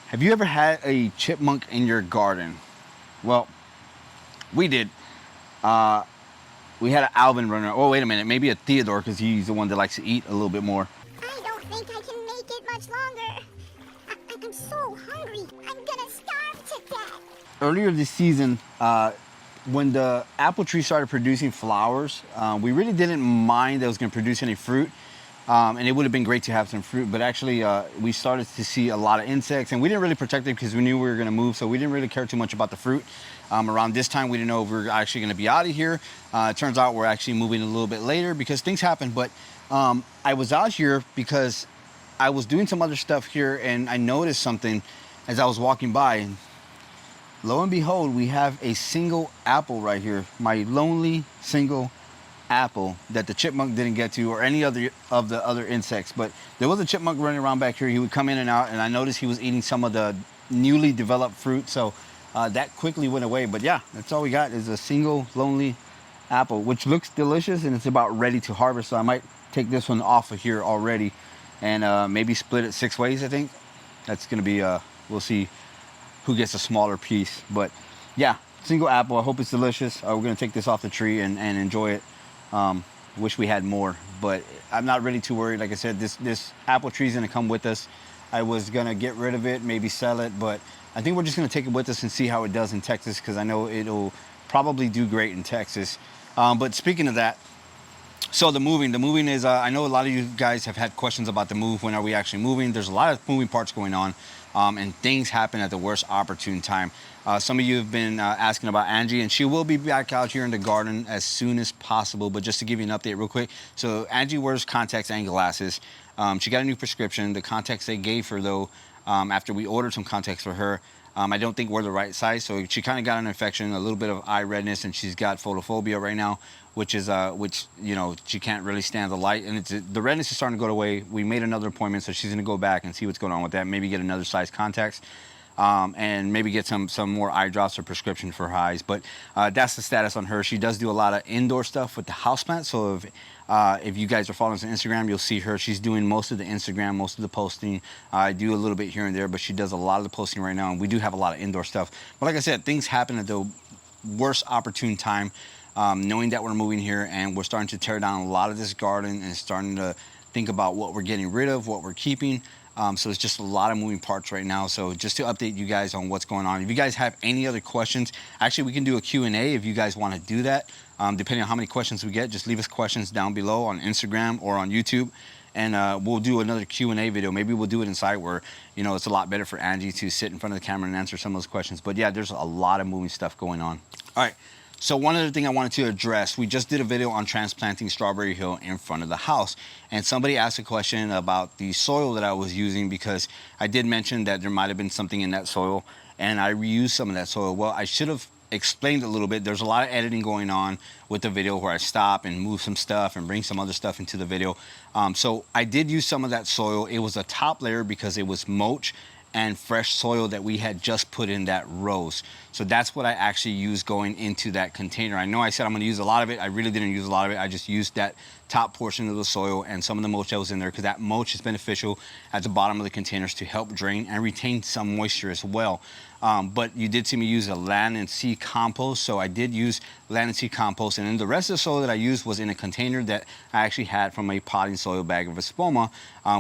Have you ever had a chipmunk in your garden? Well, we did. We had an Alvin runner. Oh, wait a minute. Maybe a Theodore, because he's the one that likes to eat a little bit more. I don't think I can make it much longer. I'm so hungry. I'm gonna starve to death. Earlier this season, when the apple tree started producing flowers, we really didn't mind that it was going to produce any fruit. And it would have been great to have some fruit, but actually we started to see a lot of insects, and we didn't really protect it because we knew we were going to move, so we didn't really care too much about the fruit. Around this time, we didn't know if we were actually going to be out of here. It turns out we're actually moving a little bit later because things happen, but I was out here because I was doing some other stuff here, and I noticed something as I was walking by, and lo and behold, we have a single apple right here, my lonely single apple that the chipmunk didn't get to, or any other of the other insects. But there was a chipmunk running around back here. He would come in and out, and I noticed he was eating some of the newly developed fruit, so that quickly went away. But yeah, that's all we got is a single lonely apple, which looks delicious, and it's about ready to harvest. So I might take this one off of here already and maybe split it 6 ways. I think that's gonna be we'll see who gets a smaller piece. But yeah, single apple. I hope it's delicious. We're gonna take this off the tree and enjoy it. Wish we had more, but I'm not really too worried. Like I said, this apple tree is gonna come with us. I was gonna get rid of it, maybe sell it, but I think we're just gonna take it with us and see how it does in Texas, because I know it'll probably do great in Texas. But speaking of that, so the moving is, I know a lot of you guys have had questions about the move. When are we actually moving? There's a lot of moving parts going on, and things happen at the worst opportune time. Some of you have been asking about Angie, and she will be back out here in the garden as soon as possible. But just to give you an update real quick, so Angie wears contacts and glasses. She got a new prescription. The contacts they gave her, though, after we ordered some contacts for her, I don't think we're the right size. So she kind of got an infection, a little bit of eye redness, and she's got photophobia right now, which is which, you know, she can't really stand the light, and the redness is starting to go away. We made another appointment, so she's gonna go back and see what's going on with that. Maybe get another size contacts, and maybe get some more eye drops or prescription for her eyes. But that's the status on her. She does do a lot of indoor stuff with the houseplant. So if you guys are following us on Instagram, you'll see her. She's doing most of the Instagram, most of the posting. I do a little bit here and there, but she does a lot of the posting right now, and we do have a lot of indoor stuff. But like I said, things happen at the worst opportune time. Knowing that we're moving here and we're starting to tear down a lot of this garden and starting to think about what we're getting rid of, what we're keeping. So it's just a lot of moving parts right now. So just to update you guys on what's going on. If you guys have any other questions, actually we can do a Q&A if you guys want to do that. Depending on how many questions we get, just leave us questions down below on Instagram or on YouTube, and we'll do another Q&A video. Maybe we'll do it inside where, you know, it's a lot better for Angie to sit in front of the camera and answer some of those questions. But yeah, there's a lot of moving stuff going on. All right. So one other thing I wanted to address, we just did a video on transplanting Strawberry Hill in front of the house, and somebody asked a question about the soil that I was using, because I did mention that there might have been something in that soil, and I reused some of that soil. Well, I should have explained a little bit. There's a lot of editing going on with the video where I stop and move some stuff and bring some other stuff into the video. So I did use some of that soil. It was a top layer because it was mulch and fresh soil that we had just put in that rose. So that's what I actually used going into that container. I know I said I'm gonna use a lot of it. I really didn't use a lot of it. I just used that top portion of the soil and some of the mulch that was in there, because that mulch is beneficial at the bottom of the containers to help drain and retain some moisture as well. But you did see me use a land and sea compost. So I did use land and sea compost, and then the rest of the soil that I used was in a container that I actually had from a potting soil bag of Espoma,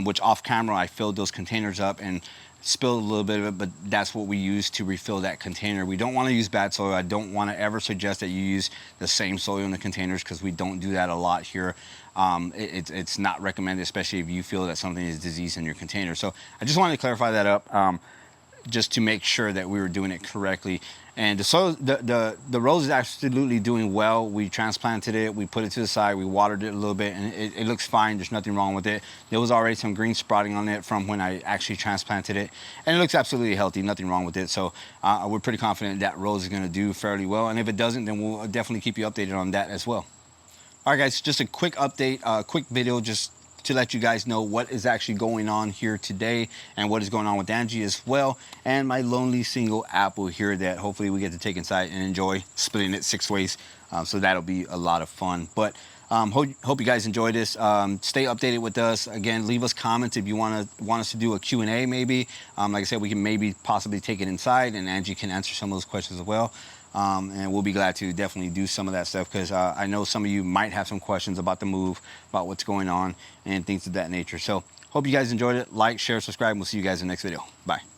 which off camera I filled those containers up and spilled a little bit of it, but that's what we use to refill that container. We don't want to use bad soil. I don't want to ever suggest that you use the same soil in the containers, because we don't do that a lot here. It's not recommended, especially if you feel that something is diseased in your container. So I just wanted to clarify that up, just to make sure that we were doing it correctly. And the soil, the rose is absolutely doing well. We transplanted it, we put it to the side, we watered it a little bit, and it looks fine. There's nothing wrong with it. There was already some green sprouting on it from when I actually transplanted it, and it looks absolutely healthy, nothing wrong with it. So we're pretty confident that rose is gonna do fairly well, and if it doesn't, then we'll definitely keep you updated on that as well. All right, guys, just a quick update, quick video, just to let you guys know what is actually going on here today and what is going on with Angie as well, and my lonely single apple here that hopefully we get to take inside and enjoy splitting it 6 ways. So that'll be a lot of fun. But Hope you guys enjoyed this. Stay updated with us. Again, leave us comments if you want us to do a Q&A maybe. Like I said, we can maybe possibly take it inside, and Angie can answer some of those questions as well. And we'll be glad to definitely do some of that stuff, because I know some of you might have some questions about the move, about what's going on, and things of that nature. So hope you guys enjoyed it. Like, share, subscribe, and we'll see you guys in the next video. Bye.